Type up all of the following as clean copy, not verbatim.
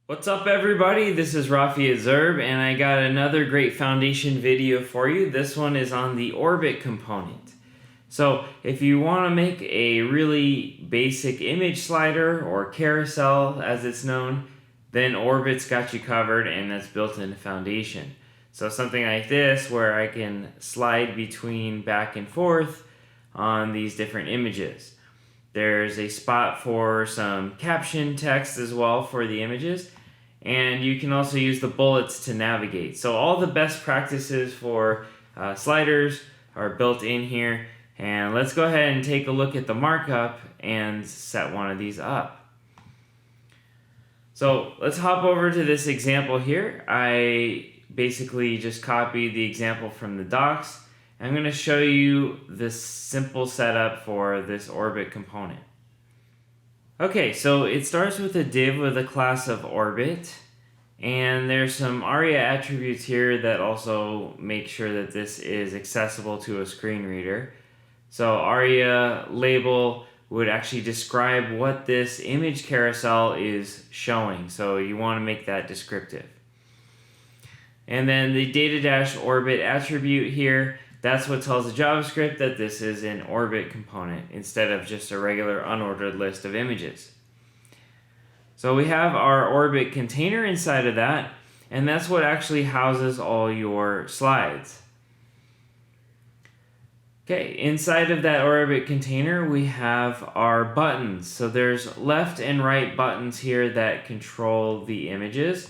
What's up everybody, this is Rafi at Zurb and I got another great foundation video for you. This one is on the orbit component. So if you want to make a really basic image slider or carousel as it's known, then orbit's got you covered and that's built into foundation. So something like this where I can slide between back and forth on these different images. There's a spot for some caption text as well for the images. And you can also use the bullets to navigate. So all the best practices for sliders are built in here. And let's go ahead and take a look at the markup and set one of these up. So let's hop over to this example here. I basically just copied the example from the docs. I'm going to show you this simple setup for this orbit component. Okay, so it starts with a div with a class of orbit, and there's some ARIA attributes here that also make sure that this is accessible to a screen reader. So ARIA label would actually describe what this image carousel is showing, so you want to make that descriptive. And then the data-orbit attribute here, that's what tells the JavaScript that this is an orbit component instead of just a regular unordered list of images. So we have our orbit container inside of that, and that's what actually houses all your slides. Okay, inside of that orbit container we have our buttons. So there's left and right buttons here that control the images.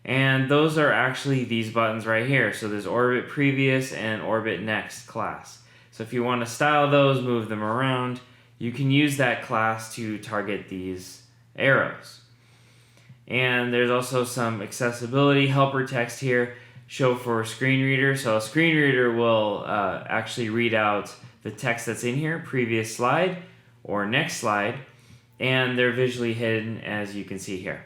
And those are actually these buttons right here. So there's orbit previous and orbit next class. So if you want to style those, move them around, you can use that class to target these arrows. And there's also some accessibility helper text here, show for screen reader. So a screen reader will actually read out the text that's in here, previous slide or next slide, and they're visually hidden as you can see here.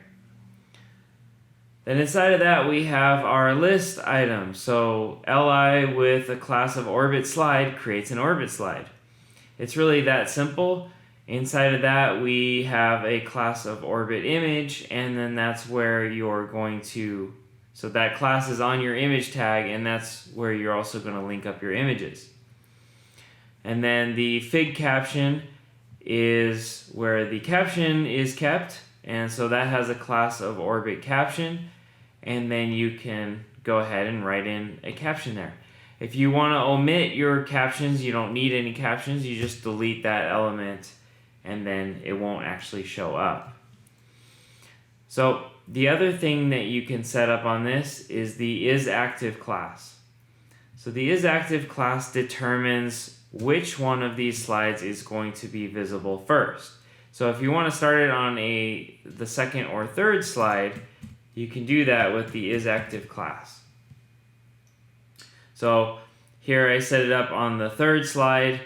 Then inside of that we have our list items. So li with a class of orbit slide creates an orbit slide. It's really that simple. Inside of that we have a class of orbit image, and then that's where you're going to, so that class is on your image tag, and that's where you're also going to link up your images. And then the fig caption is where the caption is kept, and so that has a class of orbit caption, and then you can go ahead and write in a caption there. If you want to omit your captions, you don't need any captions, you just delete that element and then it won't actually show up. So the other thing that you can set up on this is the isActive class. So the isActive class determines which one of these slides is going to be visible first. So if you want to start it on the second or third slide, you can do that with the isActive class. So here I set it up on the third slide,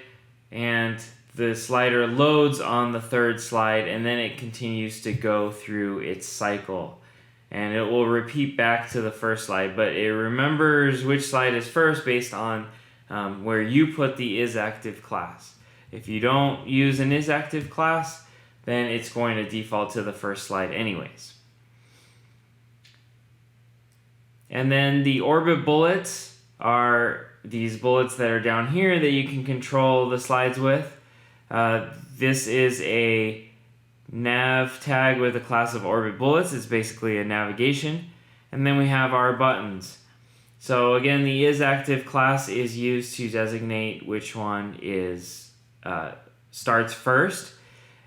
and the slider loads on the third slide, and then it continues to go through its cycle. And it will repeat back to the first slide, but it remembers which slide is first based on where you put the isActive class. If you don't use an isActive class, then it's going to default to the first slide anyways. And then the orbit bullets are these bullets that are down here that you can control the slides with. This is a nav tag with a class of orbit bullets. It's basically a navigation. And then we have our buttons. So again, the isActive class is used to designate which one is starts first.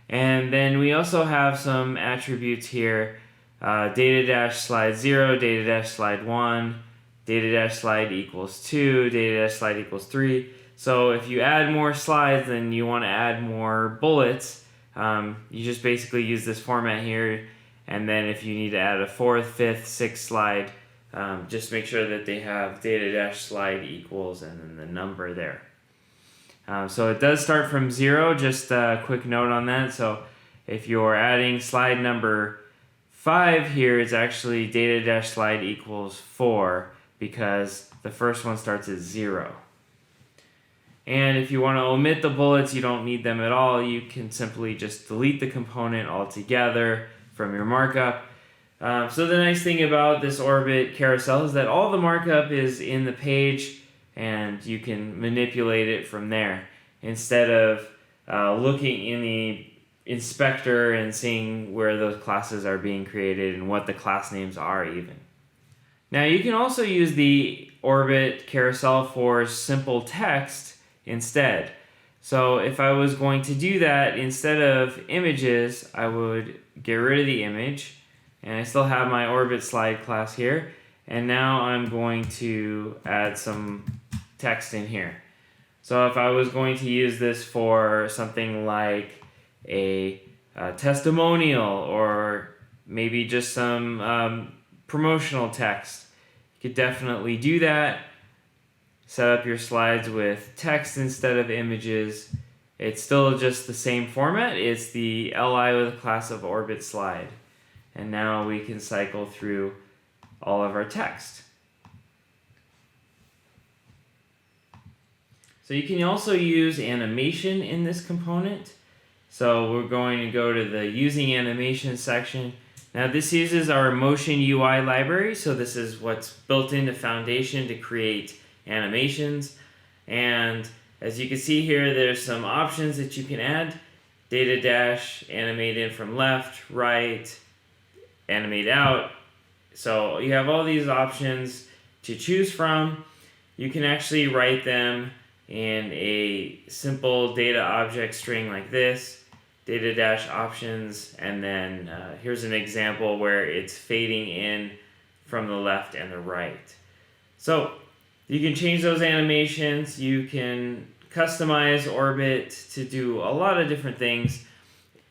And then we also have some attributes here. Data-slide 0, data-slide 1, data-slide equals 2, data-slide equals 3. So if you add more slides, then you want to add more bullets. You just basically use this format here, and then if you need to add a fourth, fifth, sixth slide, just make sure that they have data-slide equals and then the number there. So it does start from 0, just a quick note on that. So if you're adding slide number 5 here, it's actually data-slide equals 4 because the first one starts at 0. And if you want to omit the bullets, you don't need them at all. You can simply just delete the component altogether from your markup. So the nice thing about this Orbit carousel is that all the markup is in the page and you can manipulate it from there instead of looking in the inspector and seeing where those classes are being created and what the class names are even. Now you can also use the Orbit carousel for simple text instead. So if I was going to do that, instead of images, I would get rid of the image, and I still have my Orbit slide class here, and now I'm going to add some text in here. So if I was going to use this for something like a testimonial or maybe just some promotional text, you could definitely do that. Set up your slides with text instead of images. It's still just the same format. It's the LI with a class of Orbit slide. And now we can cycle through all of our text. So you can also use animation in this component. So we're going to go to the using animation section. Now this uses our motion UI library. So this is what's built into Foundation to create animations. And as you can see here, there's some options that you can add. Data dash, animate in from left, right, animate out. So you have all these options to choose from. You can actually write them in a simple data object string like this, data dash options, and then here's an example where it's fading in from the left and the right. So you can change those animations. You can customize Orbit to do a lot of different things.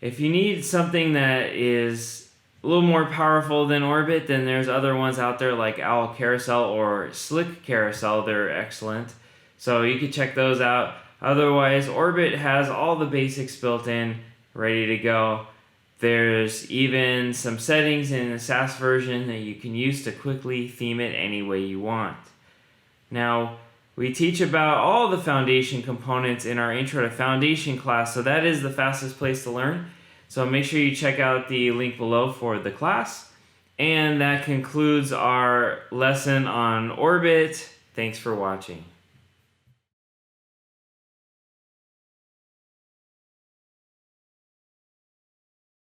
If you need something that is a little more powerful than Orbit, then there's other ones out there like Owl Carousel or Slick Carousel. They're excellent. So you can check those out. Otherwise, Orbit has all the basics built in, ready to go. There's even some settings in the SAS version that you can use to quickly theme it any way you want. Now, we teach about all the Foundation components in our Intro to Foundation class, so that is the fastest place to learn. So make sure you check out the link below for the class. And that concludes our lesson on Orbit. Thanks for watching.